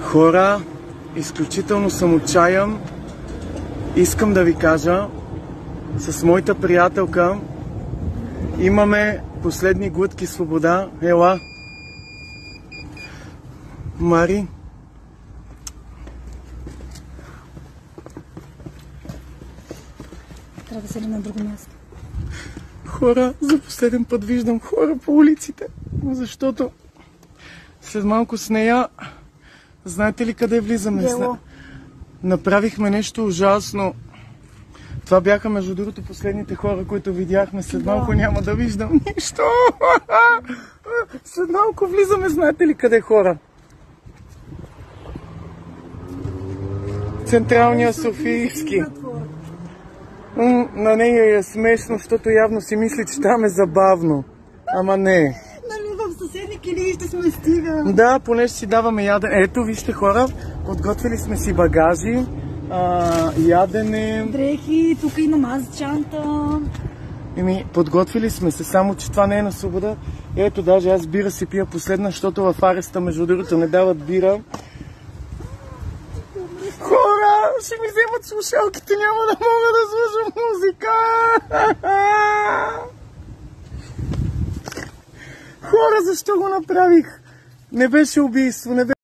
Хора, изключително съм отчаян. Искам да ви кажа, с моята приятелка имаме последни глътки свобода. Ела. Мари. Трябва да седем на друго място. Хора, за последен път виждам хора по улиците, защото след малко с нея, знаете ли къде влизаме? Направихме нещо ужасно. Това бяха, между другото, последните хора, които видяхме. След малко няма да виждам нищо. След малко влизаме, знаете ли къде, хора? Централния Софийски. На нея е смешно, защото явно си мисли, че там е забавно. Ама не. Нали в съседни килии ще сме стига. Да, поне ще си даваме ядене. Ето, вижте, хора, подготвили сме си багажи, ядене. Дрехи, тук имам аз чанта. Подготвили сме се, само че това не е на свобода. Ето, даже аз бира си пия последна, защото в ареста, между другото, не дават бира. Хора, ще ми вземат слушалките, няма да мога да слушам музика. Хора, защо го направих? Не беше убийство, не беше...